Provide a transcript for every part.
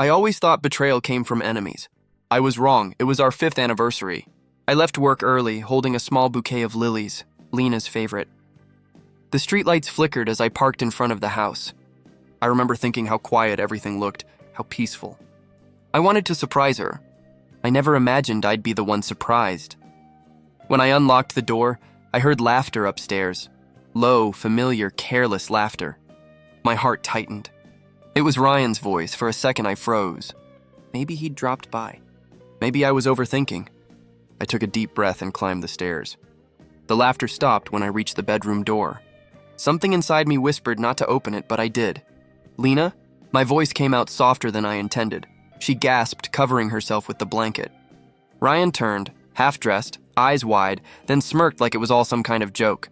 I always thought betrayal came from enemies. I was wrong. It was our 5th anniversary. I left work early, holding a small bouquet of lilies, Lena's favorite. The streetlights flickered as I parked in front of the house. I remember thinking how quiet everything looked, how peaceful. I wanted to surprise her. I never imagined I'd be the one surprised. When I unlocked the door, I heard laughter upstairs. Low, familiar, careless laughter. My heart tightened. It was Ryan's voice. For a second, I froze. Maybe he'd dropped by. Maybe I was overthinking. I took a deep breath and climbed the stairs. The laughter stopped when I reached the bedroom door. Something inside me whispered not to open it, but I did. "Lena?" My voice came out softer than I intended. She gasped, covering herself with the blanket. Ryan turned, half-dressed, eyes wide, then smirked like it was all some kind of joke.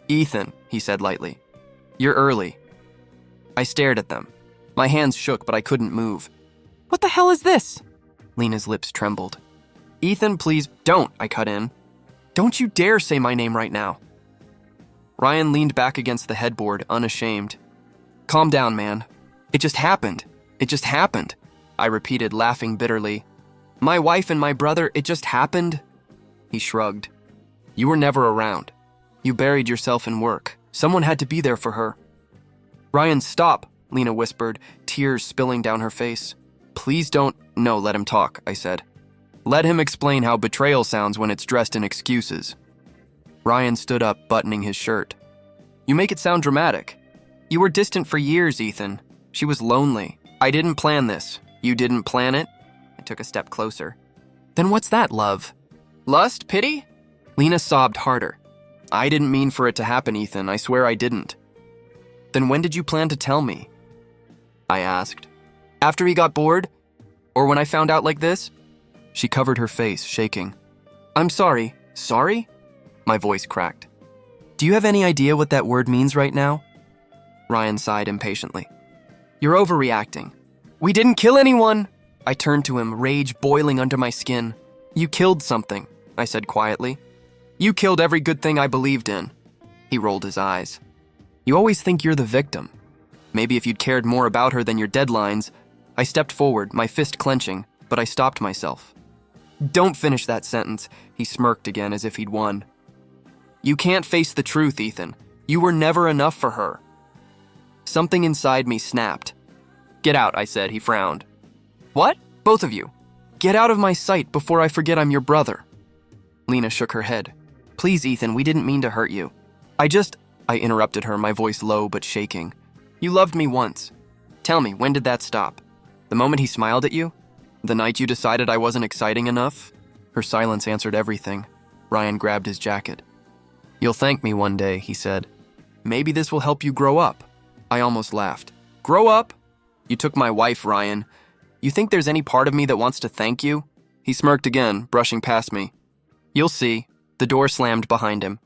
"Ethan," he said lightly. "You're early." I stared at them. My hands shook, but I couldn't move. "What the hell is this?" Lena's lips trembled. "Ethan, please don't," I cut in. "Don't you dare say my name right now." Ryan leaned back against the headboard, unashamed. "Calm down, man. It just happened. It just happened," I repeated, laughing bitterly. "My wife and my brother, it just happened." He shrugged. "You were never around. You buried yourself in work. Someone had to be there for her." "Ryan, stop," Lena whispered, tears spilling down her face. "Please don't—" "No, let him talk," I said. "Let him explain how betrayal sounds when it's dressed in excuses." Ryan stood up, buttoning his shirt. "You make it sound dramatic. You were distant for years, Ethan. She was lonely. I didn't plan this. You didn't plan it?" I took a step closer. "Then what's that, love? Lust? Pity?" Lena sobbed harder. "I didn't mean for it to happen, Ethan. I swear I didn't." "Then when did you plan to tell me?" I asked. "After he got bored? Or when I found out like this?" She covered her face, shaking. "I'm sorry." "Sorry?" My voice cracked. "Do you have any idea what that word means right now?" Ryan sighed impatiently. "You're overreacting." "We didn't kill anyone!" I turned to him, rage boiling under my skin. "You killed something," I said quietly. "You killed every good thing I believed in." He rolled his eyes. "You always think you're the victim. Maybe if you'd cared more about her than your deadlines." I stepped forward, my fist clenching, but I stopped myself. "Don't finish that sentence," he smirked again as if he'd won. "You can't face the truth, Ethan. You were never enough for her." Something inside me snapped. "Get out," I said. He frowned. "What? Both of you. Get out of my sight before I forget I'm your brother." Lena shook her head. "Please, Ethan, we didn't mean to hurt you. I interrupted her, my voice low but shaking. "You loved me once. Tell me, when did that stop? The moment he smiled at you? The night you decided I wasn't exciting enough?" Her silence answered everything. Ryan grabbed his jacket. "You'll thank me one day," he said. "Maybe this will help you grow up." I almost laughed. "Grow up? You took my wife, Ryan. You think there's any part of me that wants to thank you?" He smirked again, brushing past me. "You'll see." The door slammed behind him.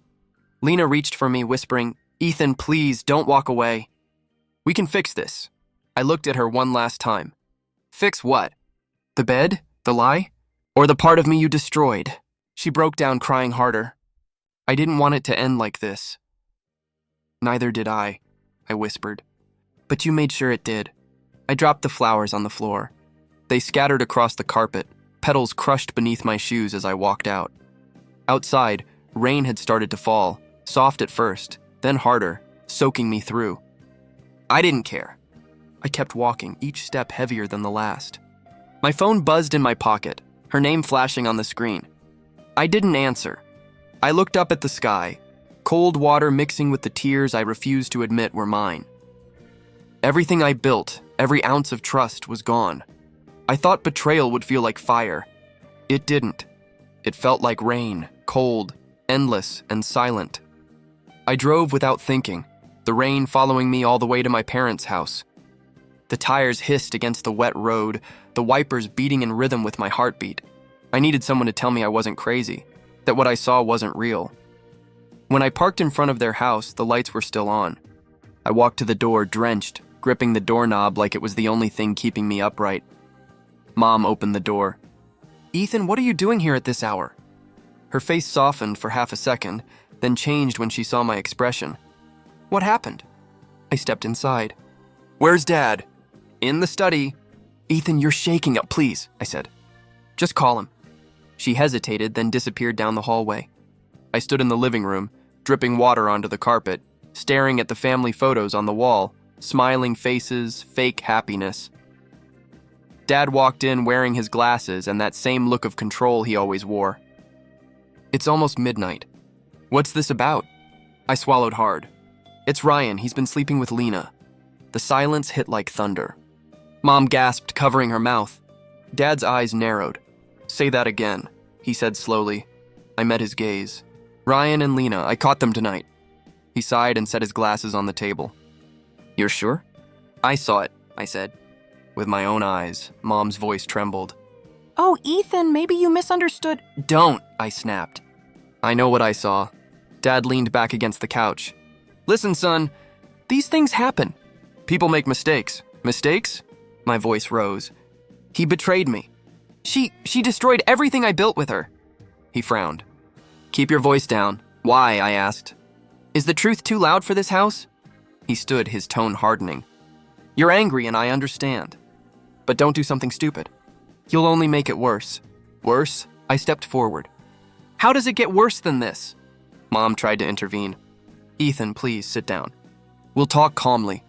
Lena reached for me, whispering, "Ethan, please, don't walk away. We can fix this." I looked at her one last time. "Fix what? The bed? The lie? Or the part of me you destroyed?" She broke down, crying harder. "I didn't want it to end like this." "Neither did I whispered. "But you made sure it did." I dropped the flowers on the floor. They scattered across the carpet, petals crushed beneath my shoes as I walked out. Outside, rain had started to fall, soft at first, then harder, soaking me through. I didn't care. I kept walking, each step heavier than the last. My phone buzzed in my pocket, her name flashing on the screen. I didn't answer. I looked up at the sky, cold water mixing with the tears I refused to admit were mine. Everything I built, every ounce of trust, was gone. I thought betrayal would feel like fire. It didn't. It felt like rain, cold, endless, and silent. I drove without thinking, the rain following me all the way to my parents' house. The tires hissed against the wet road, the wipers beating in rhythm with my heartbeat. I needed someone to tell me I wasn't crazy, that what I saw wasn't real. When I parked in front of their house, the lights were still on. I walked to the door, drenched, gripping the doorknob like it was the only thing keeping me upright. Mom opened the door. "Ethan, what are you doing here at this hour?" Her face softened for half a second, then changed when she saw my expression. "What happened?" I stepped inside. "Where's Dad?" "In the study." Ethan, you're shaking up, please, I said. Just call him. She hesitated, then disappeared down the hallway. I stood in the living room, dripping water onto the carpet, staring at the family photos on the wall, smiling faces, fake happiness. Dad walked in wearing his glasses and that same look of control he always wore. It's almost midnight. What's this about? I swallowed hard. It's Ryan, he's been sleeping with Lena. The silence hit like thunder. Mom gasped, covering her mouth. Dad's eyes narrowed. Say that again, he said slowly. I met his gaze. Ryan and Lena, I caught them tonight. He sighed and set his glasses on the table. You're sure? I saw it, I said. With my own eyes, Mom's voice trembled. Oh, Ethan, maybe you misunderstood. Don't, I snapped. I know what I saw. Dad leaned back against the couch. Listen, son, these things happen. People make mistakes. Mistakes? My voice rose. He betrayed me. She destroyed everything I built with her. He frowned. Keep your voice down. Why? I asked. Is the truth too loud for this house? He stood, his tone hardening. You're angry and I understand. But don't do something stupid. You'll only make it worse. Worse? I stepped forward. How does it get worse than this? Mom tried to intervene. Ethan, please sit down. We'll talk calmly.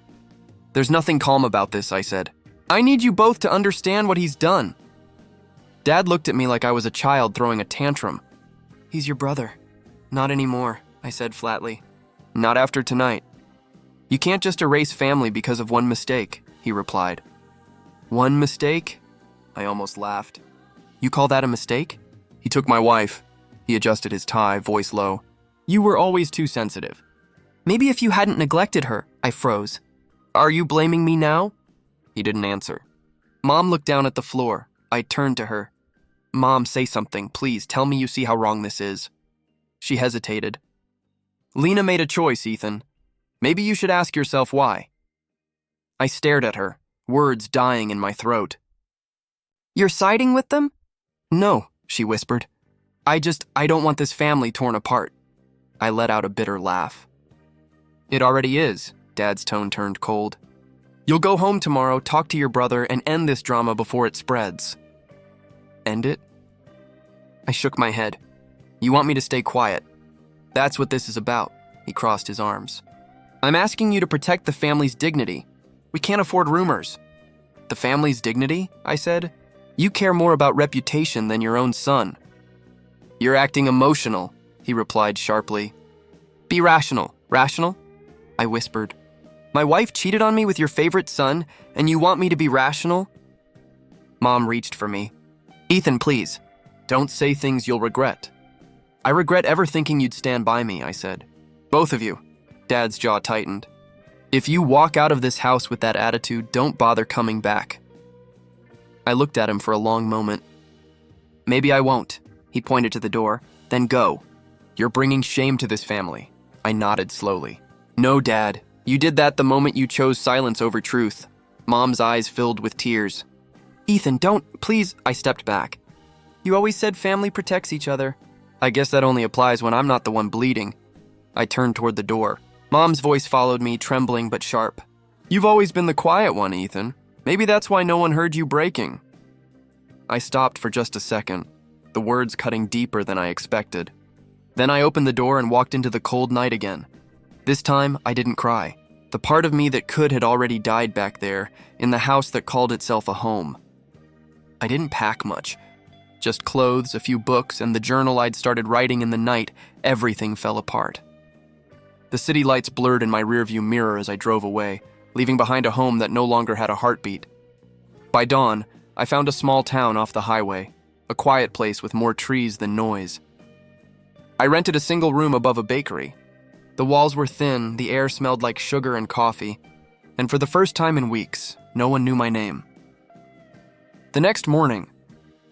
There's nothing calm about this, I said. I need you both to understand what he's done. Dad looked at me like I was a child throwing a tantrum. He's your brother. Not anymore, I said flatly. Not after tonight. You can't just erase family because of one mistake, he replied. One mistake? I almost laughed. You call that a mistake? He took my wife. He adjusted his tie, voice low. You were always too sensitive. Maybe if you hadn't neglected her, I froze. Are you blaming me now? He didn't answer. Mom looked down at the floor. I turned to her. Mom, say something. Please, tell me you see how wrong this is. She hesitated. Lena made a choice, Ethan. Maybe you should ask yourself why. I stared at her, words dying in my throat. You're siding with them? No, she whispered. I don't want this family torn apart. I let out a bitter laugh. It already is, Dad's tone turned cold. You'll go home tomorrow, talk to your brother, and end this drama before it spreads. End it? I shook my head. You want me to stay quiet? That's what this is about. He crossed his arms. I'm asking you to protect the family's dignity. We can't afford rumors. The family's dignity? I said. You care more about reputation than your own son. You're acting emotional, he replied sharply. Be rational. Rational? I whispered. My wife cheated on me with your favorite son, and you want me to be rational? Mom reached for me. Ethan, please, don't say things you'll regret. I regret ever thinking you'd stand by me, I said. Both of you. Dad's jaw tightened. If you walk out of this house with that attitude, don't bother coming back. I looked at him for a long moment. Maybe I won't. He pointed to the door. Then go. You're bringing shame to this family. I nodded slowly. No, Dad. You did that the moment you chose silence over truth. Mom's eyes filled with tears. Ethan, don't, please. I stepped back. You always said family protects each other. I guess that only applies when I'm not the one bleeding. I turned toward the door. Mom's voice followed me, trembling but sharp. You've always been the quiet one, Ethan. Maybe that's why no one heard you breaking. I stopped for just a second, the words cutting deeper than I expected. Then I opened the door and walked into the cold night again. This time, I didn't cry. The part of me that could had already died back there, in the house that called itself a home. I didn't pack much. Just clothes, a few books, and the journal I'd started writing in the night. Everything fell apart. The city lights blurred in my rearview mirror as I drove away, leaving behind a home that no longer had a heartbeat. By dawn, I found a small town off the highway, a quiet place with more trees than noise. I rented a single room above a bakery. The walls were thin, the air smelled like sugar and coffee, and for the first time in weeks, no one knew my name. The next morning,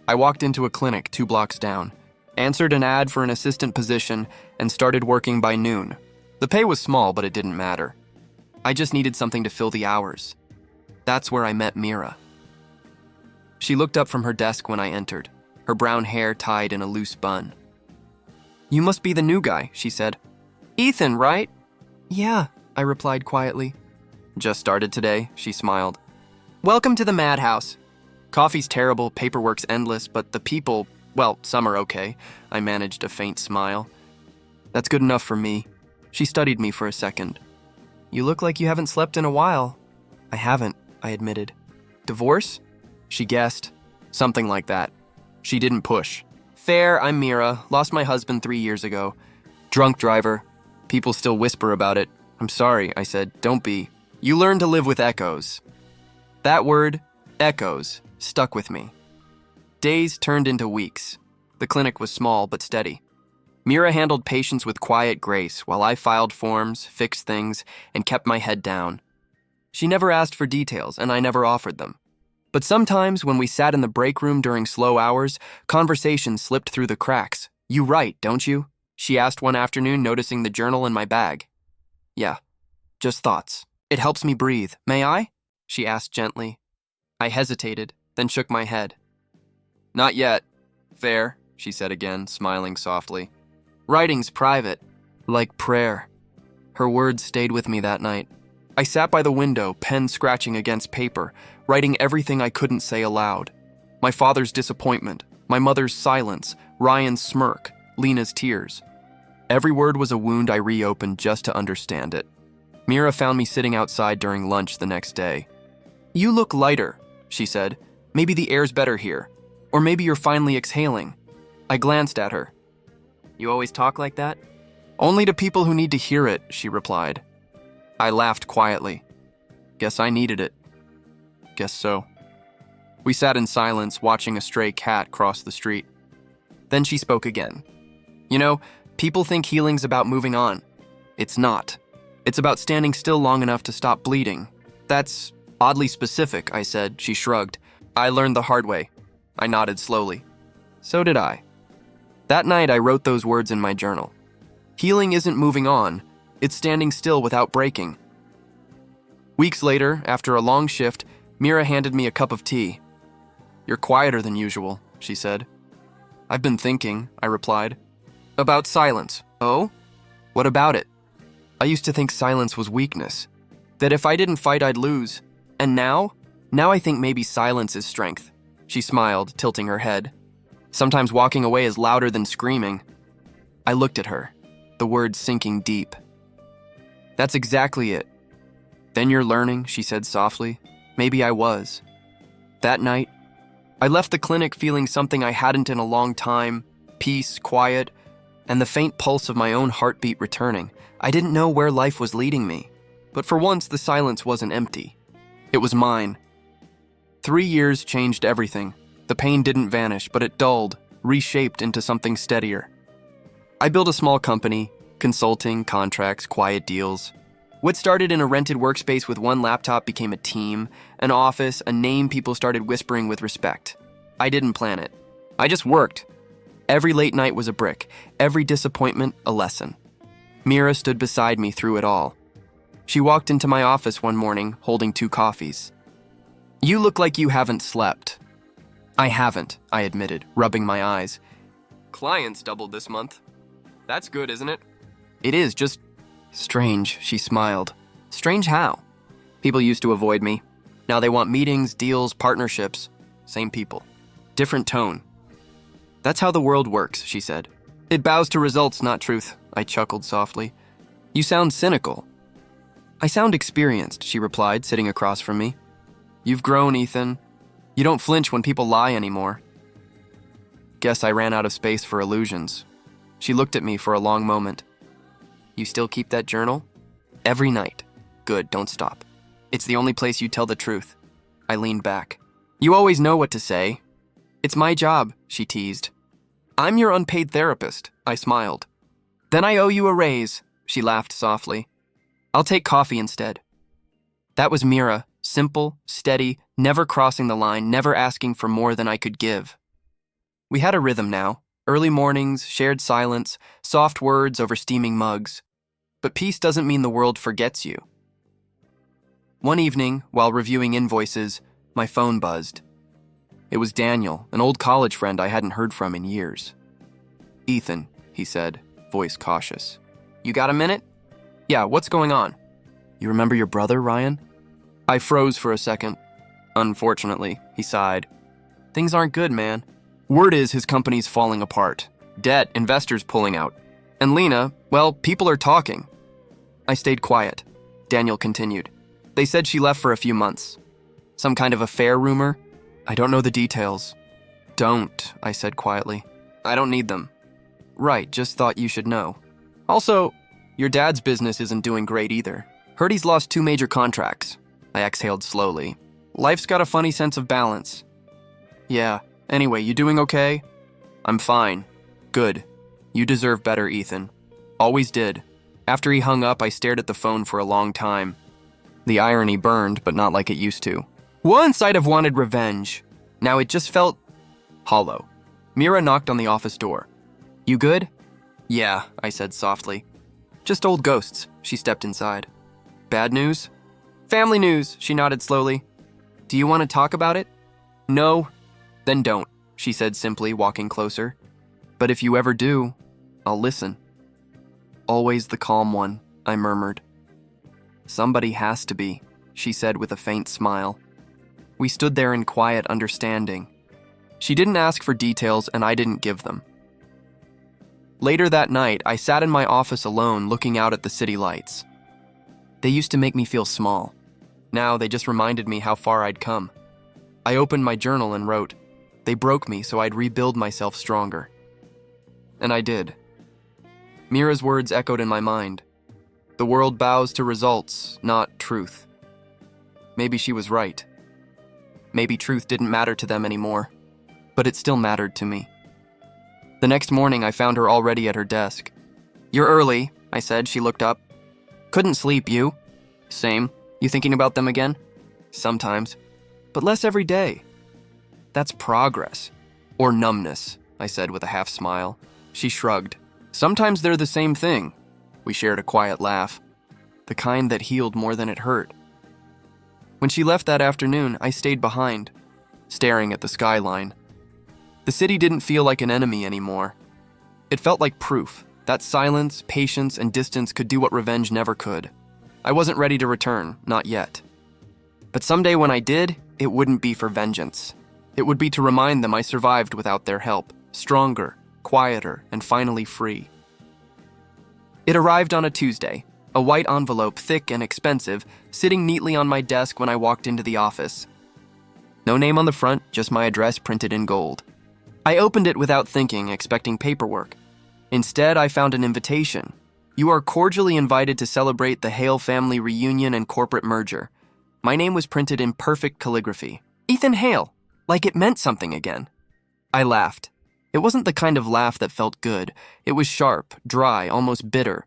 I walked into a clinic 2 blocks down, answered an ad for an assistant position, and started working by noon. The pay was small, but it didn't matter. I just needed something to fill the hours. That's where I met Mira. She looked up from her desk when I entered, her brown hair tied in a loose bun. You must be the new guy, she said. Ethan, right? Yeah, I replied quietly. Just started today, she smiled. Welcome to the madhouse. Coffee's terrible, paperwork's endless, but the people, well, some are okay. I managed a faint smile. That's good enough for me. She studied me for a second. You look like you haven't slept in a while. I haven't, I admitted. Divorce? She guessed. Something like that. She didn't push. Fair, I'm Mira. Lost my husband 3 years ago. Drunk driver. People still whisper about it. I'm sorry, I said. Don't be. You learn to live with echoes. That word, echoes, stuck with me. Days turned into weeks. The clinic was small but steady. Mira handled patients with quiet grace while I filed forms, fixed things, and kept my head down. She never asked for details, and I never offered them. But sometimes when we sat in the break room during slow hours, conversation slipped through the cracks. You write, don't you? She asked one afternoon, noticing the journal in my bag. Yeah, just thoughts. It helps me breathe. May I? She asked gently. I hesitated, then shook my head. Not yet. Fair, she said again, smiling softly. Writing's private, like prayer. Her words stayed with me that night. I sat by the window, pen scratching against paper, writing everything I couldn't say aloud. My father's disappointment, my mother's silence, Ryan's smirk, Lena's tears. Every word was a wound I reopened just to understand it. Mira found me sitting outside during lunch the next day. You look lighter, she said. Maybe the air's better here. Or maybe you're finally exhaling. I glanced at her. You always talk like that? Only to people who need to hear it, she replied. I laughed quietly. Guess I needed it. Guess so. We sat in silence, watching a stray cat cross the street. Then she spoke again. You know, people think healing's about moving on. It's not. It's about standing still long enough to stop bleeding. That's oddly specific, I said. She shrugged. I learned the hard way. I nodded slowly. So did I. That night, I wrote those words in my journal. Healing isn't moving on. It's standing still without breaking. Weeks later, after a long shift, Mira handed me a cup of tea. You're quieter than usual, she said. I've been thinking, I replied. About silence. Oh? What about it? I used to think silence was weakness. That if I didn't fight, I'd lose. And now? Now I think maybe silence is strength. She smiled, tilting her head. Sometimes walking away is louder than screaming. I looked at her, the words sinking deep. That's exactly it. Then you're learning, she said softly. Maybe I was. That night, I left the clinic feeling something I hadn't in a long time, peace, quiet, and the faint pulse of my own heartbeat returning. I didn't know where life was leading me, but for once the silence wasn't empty. It was mine. 3 years changed everything. The pain didn't vanish, but it dulled, reshaped into something steadier. I built a small company, consulting, contracts, quiet deals. What started in a rented workspace with one laptop became a team, an office, a name people started whispering with respect. I didn't plan it. I just worked. Every late night was a brick, every disappointment a lesson. Mira stood beside me through it all. She walked into my office one morning, holding 2 coffees. You look like you haven't slept. I haven't, I admitted, rubbing my eyes. Clients doubled this month. That's good, isn't it? It is, just strange, she smiled. Strange how? People used to avoid me. Now they want meetings, deals, partnerships. Same people. Different tone. That's how the world works, she said. It bows to results, not truth, I chuckled softly. You sound cynical. I sound experienced, she replied, sitting across from me. You've grown, Ethan. You don't flinch when people lie anymore. Guess I ran out of space for illusions. She looked at me for a long moment. You still keep that journal? Every night. Good, don't stop. It's the only place you tell the truth. I leaned back. You always know what to say. It's my job, she teased. I'm your unpaid therapist, I smiled. Then I owe you a raise, she laughed softly. I'll take coffee instead. That was Mira, simple, steady, never crossing the line, never asking for more than I could give. We had a rhythm now. Early mornings, shared silence, soft words over steaming mugs. But peace doesn't mean the world forgets you. One evening, while reviewing invoices, my phone buzzed. It was Daniel, an old college friend I hadn't heard from in years. Ethan, he said, voice cautious. You got a minute? Yeah, what's going on? You remember your brother, Ryan? I froze for a second. Unfortunately, he sighed. Things aren't good, man. Word is his company's falling apart. Debt, investors pulling out. And Lena, well, people are talking. I stayed quiet. Daniel continued. They said she left for a few months. Some kind of affair rumor? I don't know the details. Don't, I said quietly. I don't need them. Right, just thought you should know. Also, your dad's business isn't doing great either. Heard he's lost 2 major contracts. I exhaled slowly. Life's got a funny sense of balance. Yeah, anyway, you doing okay? I'm fine. Good. You deserve better, Ethan. Always did. After he hung up, I stared at the phone for a long time. The irony burned, but not like it used to. Once I'd have wanted revenge. Now it just felt hollow. Mira knocked on the office door. You good? Yeah, I said softly. Just old ghosts. She stepped inside. Bad news? Family news, she nodded slowly. Do you want to talk about it? No. Then don't, she said simply, walking closer. But if you ever do, I'll listen. Always the calm one, I murmured. Somebody has to be, she said with a faint smile. We stood there in quiet understanding. She didn't ask for details and I didn't give them. Later that night, I sat in my office alone looking out at the city lights. They used to make me feel small. Now they just reminded me how far I'd come. I opened my journal and wrote, "They broke me so I'd rebuild myself stronger." And I did. Mira's words echoed in my mind. The world bows to results, not truth. Maybe she was right. Maybe truth didn't matter to them anymore, but it still mattered to me. The next morning, I found her already at her desk. You're early, I said. She looked up. Couldn't sleep, you? Same. You thinking about them again? Sometimes, but less every day. That's progress. Or numbness, I said with a half smile. She shrugged. Sometimes they're the same thing. We shared a quiet laugh, the kind that healed more than it hurt. When she left that afternoon, I stayed behind, staring at the skyline. The city didn't feel like an enemy anymore. It felt like proof that silence, patience, and distance could do what revenge never could. I wasn't ready to return, not yet. But someday when I did, it wouldn't be for vengeance. It would be to remind them I survived without their help, stronger, quieter, and finally free. It arrived on a Tuesday, a white envelope, thick and expensive, sitting neatly on my desk when I walked into the office. No name on the front, just my address printed in gold. I opened it without thinking, expecting paperwork. Instead, I found an invitation. You are cordially invited to celebrate the Hale family reunion and corporate merger. My name was printed in perfect calligraphy. Ethan Hale, like it meant something again. I laughed. It wasn't the kind of laugh that felt good. It was sharp, dry, almost bitter.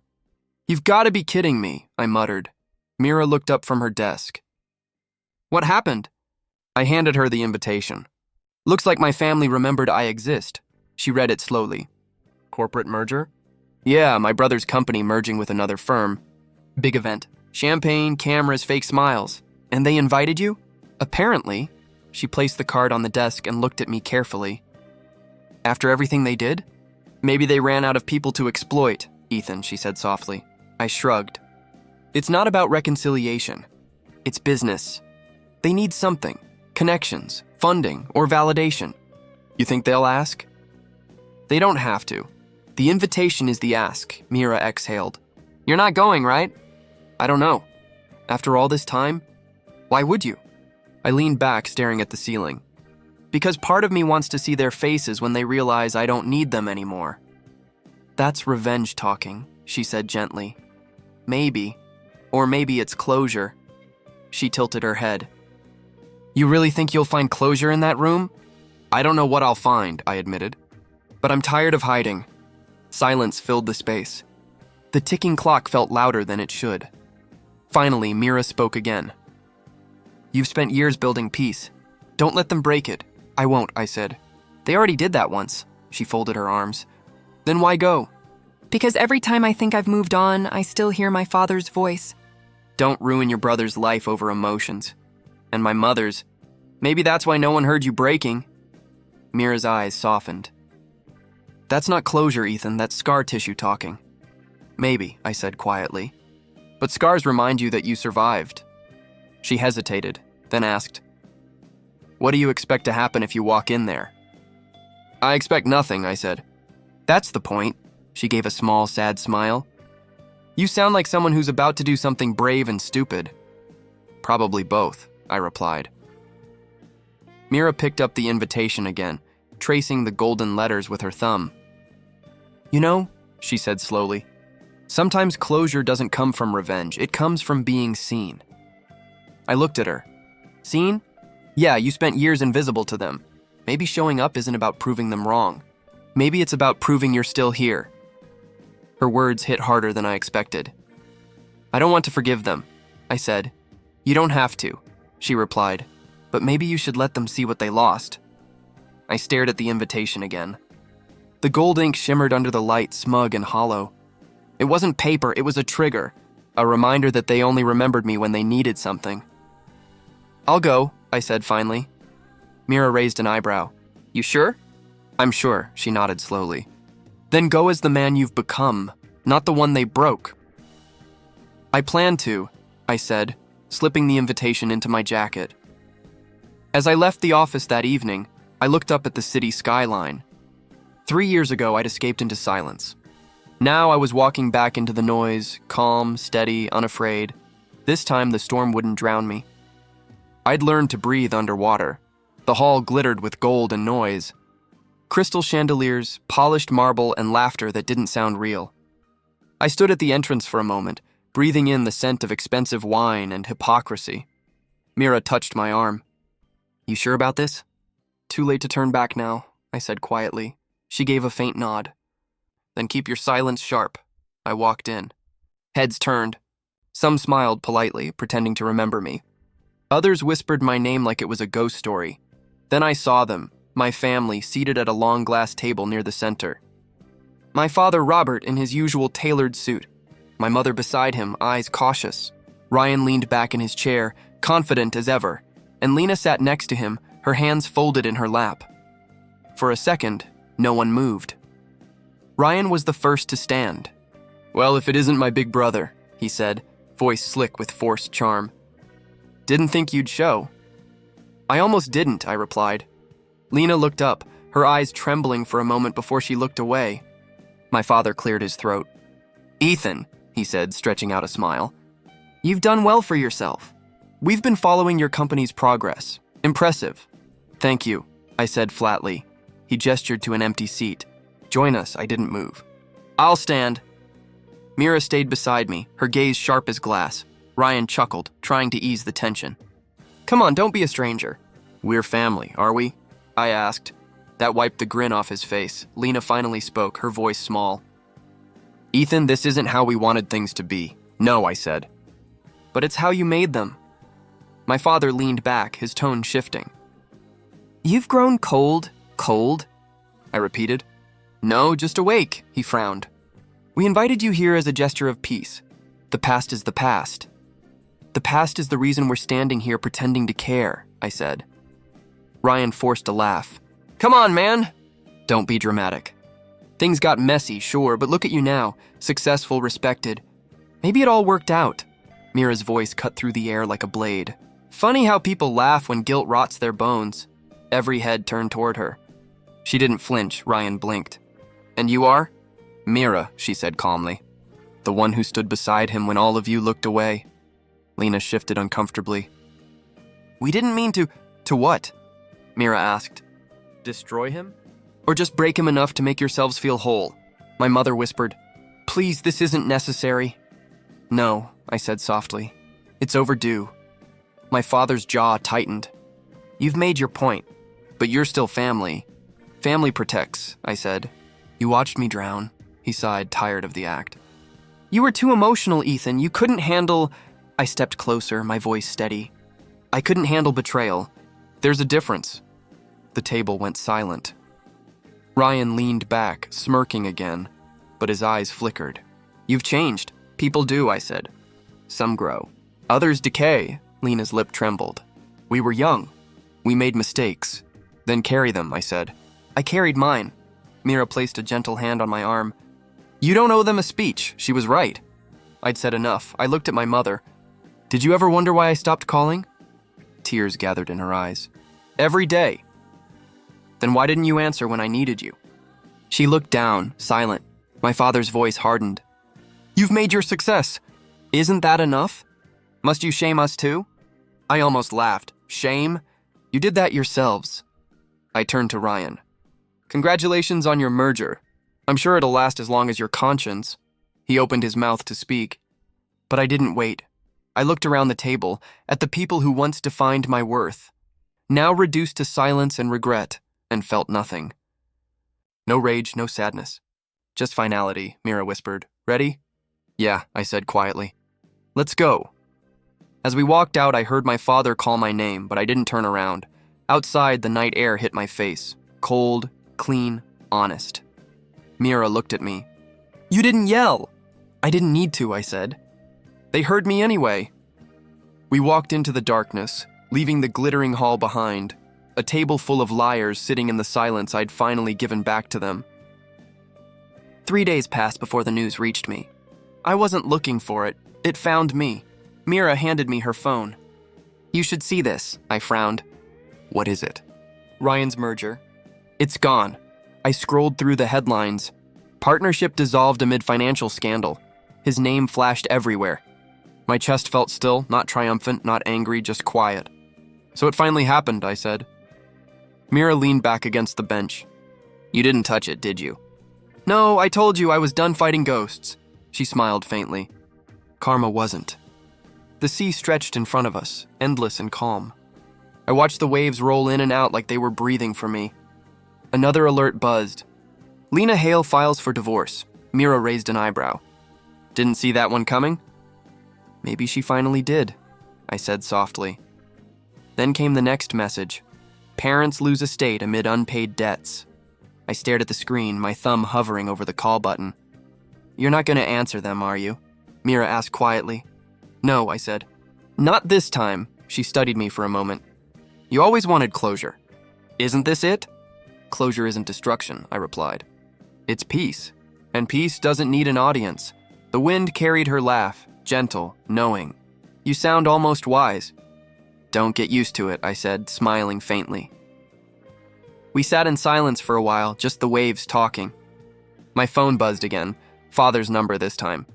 You've got to be kidding me, I muttered. Mira looked up from her desk. What happened? I handed her the invitation. Looks like my family remembered I exist. She read it slowly. Corporate merger? Yeah, my brother's company merging with another firm. Big event. Champagne, cameras, fake smiles. And they invited you? Apparently. She placed the card on the desk and looked at me carefully. After everything they did? Maybe they ran out of people to exploit, Ethan, she said softly. I shrugged. It's not about reconciliation. It's business. They need something. Connections, funding, or validation. You think they'll ask? They don't have to. The invitation is the ask, Mira exhaled. You're not going, right? I don't know. After all this time, why would you? I leaned back, staring at the ceiling. Because part of me wants to see their faces when they realize I don't need them anymore. That's revenge talking, she said gently. Maybe. Or maybe it's closure. She tilted her head. You really think you'll find closure in that room? I don't know what I'll find, I admitted. But I'm tired of hiding. Silence filled the space. The ticking clock felt louder than it should. Finally, Mira spoke again. You've spent years building peace. Don't let them break it. I won't, I said. They already did that once. She folded her arms. Then why go? Because every time I think I've moved on, I still hear my father's voice. Don't ruin your brother's life over emotions. And my mother's. Maybe that's why no one heard you breaking. Mira's eyes softened. That's not closure, Ethan. That's scar tissue talking. Maybe, I said quietly. But scars remind you that you survived. She hesitated, then asked, What do you expect to happen if you walk in there? I expect nothing, I said. That's the point. She gave a small, sad smile. You sound like someone who's about to do something brave and stupid. Probably both, I replied. Mira picked up the invitation again, tracing the golden letters with her thumb. You know, she said slowly, sometimes closure doesn't come from revenge, it comes from being seen. I looked at her. Seen? Yeah, you spent years invisible to them. Maybe showing up isn't about proving them wrong. Maybe it's about proving you're still here. Her words hit harder than I expected. I don't want to forgive them, I said. You don't have to, she replied, but maybe you should let them see what they lost. I stared at the invitation again. The gold ink shimmered under the light, smug and hollow. It wasn't paper, it was a trigger, a reminder that they only remembered me when they needed something. I'll go, I said finally. Mira raised an eyebrow. You sure? I'm sure, she nodded slowly. Then go as the man you've become, not the one they broke. I plan to, I said, slipping the invitation into my jacket. As I left the office that evening, I looked up at the city skyline. 3 years ago, I'd escaped into silence. Now I was walking back into the noise, calm, steady, unafraid. This time the storm wouldn't drown me. I'd learned to breathe underwater. The hall glittered with gold and noise. Crystal chandeliers, polished marble, and laughter that didn't sound real. I stood at the entrance for a moment, breathing in the scent of expensive wine and hypocrisy. Mira touched my arm. You sure about this? Too late to turn back now, I said quietly. She gave a faint nod. Then keep your silence sharp. I walked in. Heads turned. Some smiled politely, pretending to remember me. Others whispered my name like it was a ghost story. Then I saw them, my family, seated at a long glass table near the center. My father, Robert, in his usual tailored suit. My mother beside him, eyes cautious. Ryan leaned back in his chair, confident as ever, and Lena sat next to him, her hands folded in her lap. For a second, no one moved. Ryan was the first to stand. Well, if it isn't my big brother, he said, voice slick with forced charm. Didn't think you'd show. I almost didn't, I replied. Lena looked up, her eyes trembling for a moment before she looked away. My father cleared his throat. Ethan, he said, stretching out a smile. You've done well for yourself. We've been following your company's progress. Impressive. Thank you, I said flatly. He gestured to an empty seat. Join us, I didn't move. I'll stand. Mira stayed beside me, her gaze sharp as glass. Ryan chuckled, trying to ease the tension. Come on, don't be a stranger. We're family, are we? I asked. That wiped the grin off his face. Lena finally spoke, her voice small. Ethan, this isn't how we wanted things to be. No, I said. But it's how you made them. My father leaned back, his tone shifting. You've grown cold, I repeated. No, just awake, he frowned. We invited you here as a gesture of peace. The past is the past. The past is the reason we're standing here pretending to care, I said. Ryan forced a laugh. Come on, man! Don't be dramatic. Things got messy, sure, but look at you now, successful, respected. Maybe it all worked out. Mira's voice cut through the air like a blade. Funny how people laugh when guilt rots their bones. Every head turned toward her. She didn't flinch, Ryan blinked. And you are? Mira, she said calmly. The one who stood beside him when all of you looked away. Lena shifted uncomfortably. We didn't mean to... To what? Mira asked. Destroy him? Or just break him enough to make yourselves feel whole? My mother whispered. Please, this isn't necessary. No, I said softly. It's overdue. My father's jaw tightened. You've made your point, but you're still family. Family protects, I said. You watched me drown. He sighed, tired of the act. You were too emotional, Ethan. You couldn't handle... I stepped closer, my voice steady. I couldn't handle betrayal. There's a difference. The table went silent. Ryan leaned back, smirking again, but his eyes flickered. You've changed. People do, I said. Some grow. Others decay. Lena's lip trembled. We were young. We made mistakes. Then carry them, I said. I carried mine. Mira placed a gentle hand on my arm. You don't owe them a speech. She was right. I'd said enough. I looked at my mother. Did you ever wonder why I stopped calling? Tears gathered in her eyes. Every day. Then why didn't you answer when I needed you? She looked down, silent. My father's voice hardened. You've made your success. Isn't that enough? Must you shame us too? I almost laughed. Shame? You did that yourselves. I turned to Ryan. Congratulations on your merger. I'm sure it'll last as long as your conscience. He opened his mouth to speak. But I didn't wait. I looked around the table at the people who once defined my worth, now reduced to silence and regret, and felt nothing. No rage, no sadness. Just finality, Mira whispered. Ready? Yeah, I said quietly. Let's go. As we walked out, I heard my father call my name, but I didn't turn around. Outside, the night air hit my face. Cold, clean, honest. Mira looked at me. You didn't yell. I didn't need to, I said. They heard me anyway. We walked into the darkness, leaving the glittering hall behind, a table full of liars sitting in the silence I'd finally given back to them. 3 days passed before the news reached me. I wasn't looking for it. It found me. Mira handed me her phone. You should see this, I frowned. What is it? Ryan's merger. It's gone. I scrolled through the headlines. Partnership dissolved amid financial scandal. His name flashed everywhere. My chest felt still, not triumphant, not angry, just quiet. So it finally happened, I said. Mira leaned back against the bench. You didn't touch it, did you? No, I told you I was done fighting ghosts. She smiled faintly. Karma wasn't. The sea stretched in front of us, endless and calm. I watched the waves roll in and out like they were breathing for me. Another alert buzzed. Lena Hale files for divorce. Mira raised an eyebrow. Didn't see that one coming? Maybe she finally did, I said softly. Then came the next message. Parents lose estate amid unpaid debts. I stared at the screen, my thumb hovering over the call button. You're not going to answer them, are you? Mira asked quietly. No, I said. Not this time. She studied me for a moment. You always wanted closure. Isn't this it? Closure isn't destruction, I replied. It's peace. And peace doesn't need an audience. The wind carried her laugh, gentle, knowing. You sound almost wise. Don't get used to it, I said, smiling faintly. We sat in silence for a while, just the waves talking. My phone buzzed again, Father's number this time.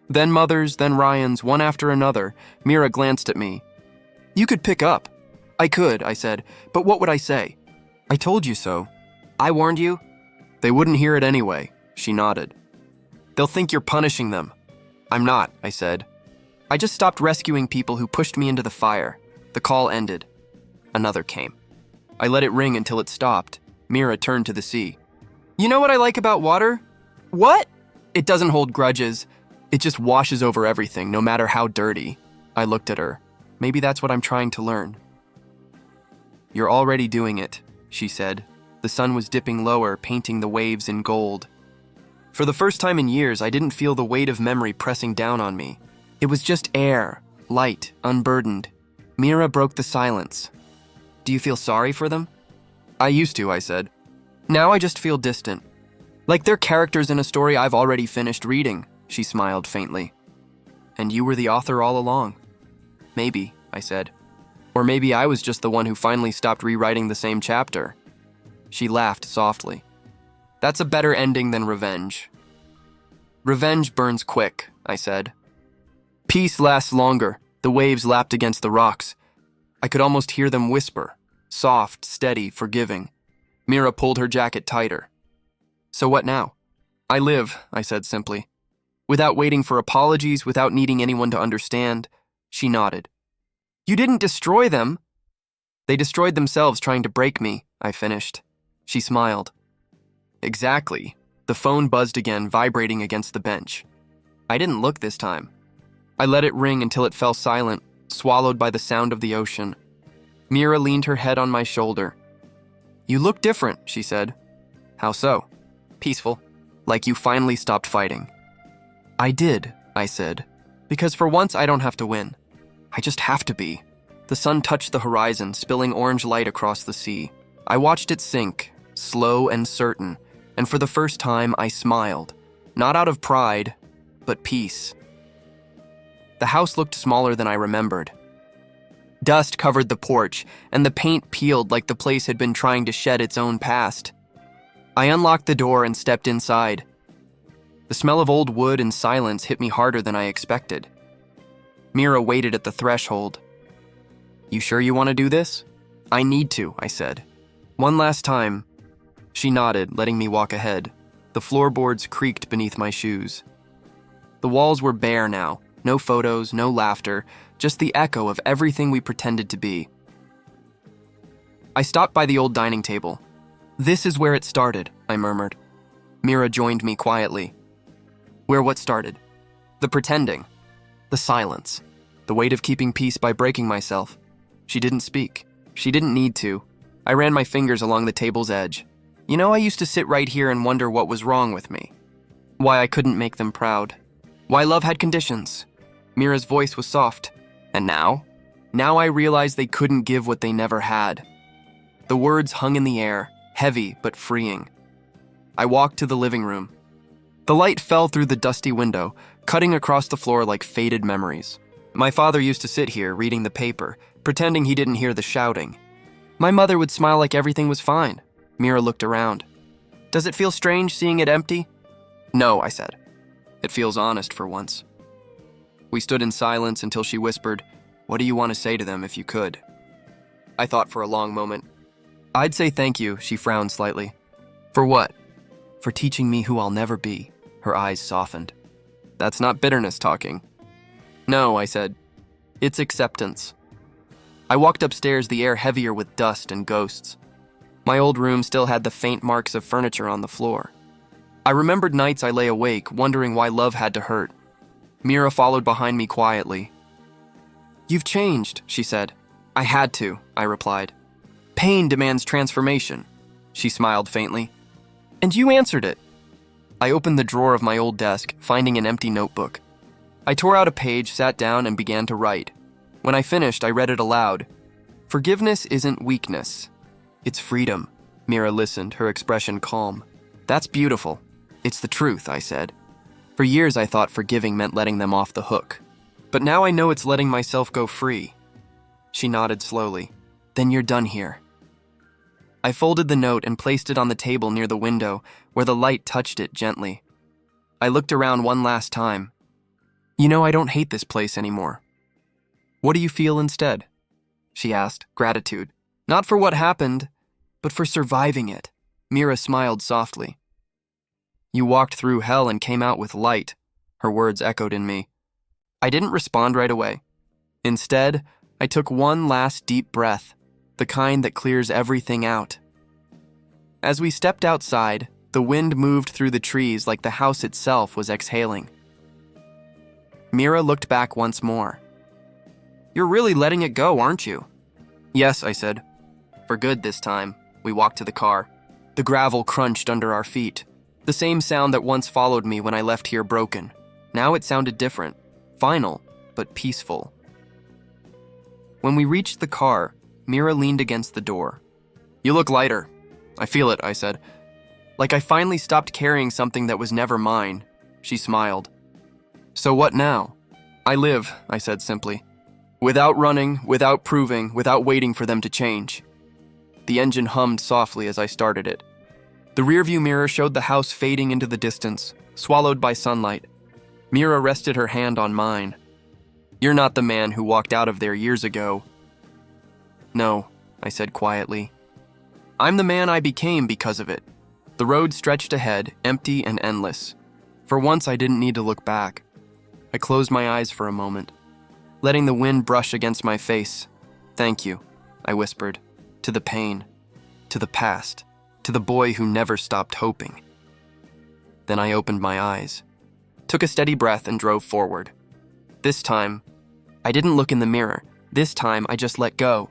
Then Mother's, then Ryan's, one after another. Mira glanced at me. You could pick up. I could, I said, but what would I say? I told you so. I warned you? They wouldn't hear it anyway, she nodded. They'll think you're punishing them. I'm not, I said. I just stopped rescuing people who pushed me into the fire. The call ended. Another came. I let it ring until it stopped. Mira turned to the sea. You know what I like about water? What? It doesn't hold grudges. It just washes over everything, no matter how dirty. I looked at her. Maybe that's what I'm trying to learn. You're already doing it, she said. The sun was dipping lower, painting the waves in gold. For the first time in years, I didn't feel the weight of memory pressing down on me. It was just air, light, unburdened. Mira broke the silence. Do you feel sorry for them? I used to, I said. Now I just feel distant. Like they're characters in a story I've already finished reading, she smiled faintly. And you were the author all along. Maybe, I said. Or maybe I was just the one who finally stopped rewriting the same chapter. She laughed softly. That's a better ending than revenge. Revenge burns quick, I said. Peace lasts longer. The waves lapped against the rocks. I could almost hear them whisper, soft, steady, forgiving. Mira pulled her jacket tighter. So what now? I live, I said simply. Without waiting for apologies, without needing anyone to understand, she nodded. You didn't destroy them. They destroyed themselves trying to break me, I finished. She smiled. Exactly. The phone buzzed again, vibrating against the bench. I didn't look this time. I let it ring until it fell silent, swallowed by the sound of the ocean. Mira leaned her head on my shoulder. You look different, she said. How so? Peaceful. Like you finally stopped fighting. I did, I said. Because for once I don't have to win. I just have to be. The sun touched the horizon, spilling orange light across the sea. I watched it sink, slow and certain, and for the first time I smiled. Not out of pride, but peace. The house looked smaller than I remembered. Dust covered the porch, and the paint peeled like the place had been trying to shed its own past. I unlocked the door and stepped inside. The smell of old wood and silence hit me harder than I expected. Mira waited at the threshold. "You sure you want to do this?" "I need to," I said. "One last time." She nodded, letting me walk ahead. The floorboards creaked beneath my shoes. The walls were bare now. No photos, no laughter, just the echo of everything we pretended to be. I stopped by the old dining table. "This is where it started," I murmured. Mira joined me quietly. Where what started? The pretending. The silence. The weight of keeping peace by breaking myself. She didn't speak. She didn't need to. I ran my fingers along the table's edge. You know, I used to sit right here and wonder what was wrong with me. Why I couldn't make them proud. Why love had conditions. Mira's voice was soft. And now? Now I realized they couldn't give what they never had. The words hung in the air, heavy but freeing. I walked to the living room. The light fell through the dusty window, cutting across the floor like faded memories. My father used to sit here, reading the paper, pretending he didn't hear the shouting. My mother would smile like everything was fine. Mira looked around. "Does it feel strange seeing it empty?" "No," I said. "It feels honest for once." We stood in silence until she whispered, "What do you want to say to them if you could?" I thought for a long moment. "I'd say thank you," she frowned slightly. "For what?" "For teaching me who I'll never be." Her eyes softened. "That's not bitterness talking." "No," I said. "It's acceptance." I walked upstairs, the air heavier with dust and ghosts. My old room still had the faint marks of furniture on the floor. I remembered nights I lay awake, wondering why love had to hurt. Mira followed behind me quietly. "You've changed," she said. "I had to," I replied. "Pain demands transformation." She smiled faintly. "And you answered it." I opened the drawer of my old desk, finding an empty notebook. I tore out a page, sat down, and began to write. When I finished, I read it aloud. "Forgiveness isn't weakness. It's freedom." Mira listened, her expression calm. "That's beautiful. It's the truth," I said. For years I thought forgiving meant letting them off the hook. But now I know it's letting myself go free. She nodded slowly. "Then you're done here." I folded the note and placed it on the table near the window, where the light touched it gently. I looked around one last time. "You know, I don't hate this place anymore." "What do you feel instead?" She asked. "Gratitude. Not for what happened, but for surviving it." Mira smiled softly. "You walked through hell and came out with light," her words echoed in me. I didn't respond right away. Instead, I took one last deep breath, the kind that clears everything out. As we stepped outside, the wind moved through the trees like the house itself was exhaling. Mira looked back once more. "You're really letting it go, aren't you?" "Yes," I said. "For good this time." We walked to the car. The gravel crunched under our feet. The same sound that once followed me when I left here broken. Now it sounded different, final, but peaceful. When we reached the car, Mira leaned against the door. "You look lighter." "I feel it," I said. "Like I finally stopped carrying something that was never mine." She smiled. "So what now?" "I live," I said simply. "Without running, without proving, without waiting for them to change." The engine hummed softly as I started it. The rearview mirror showed the house fading into the distance, swallowed by sunlight. Mira rested her hand on mine. "You're not the man who walked out of there years ago." "No," I said quietly. "I'm the man I became because of it." The road stretched ahead, empty and endless. For once, I didn't need to look back. I closed my eyes for a moment, letting the wind brush against my face. "Thank you," I whispered, "to the pain, to the past, to the boy who never stopped hoping." Then I opened my eyes, took a steady breath, and drove forward. This time, I didn't look in the mirror. This time, I just let go.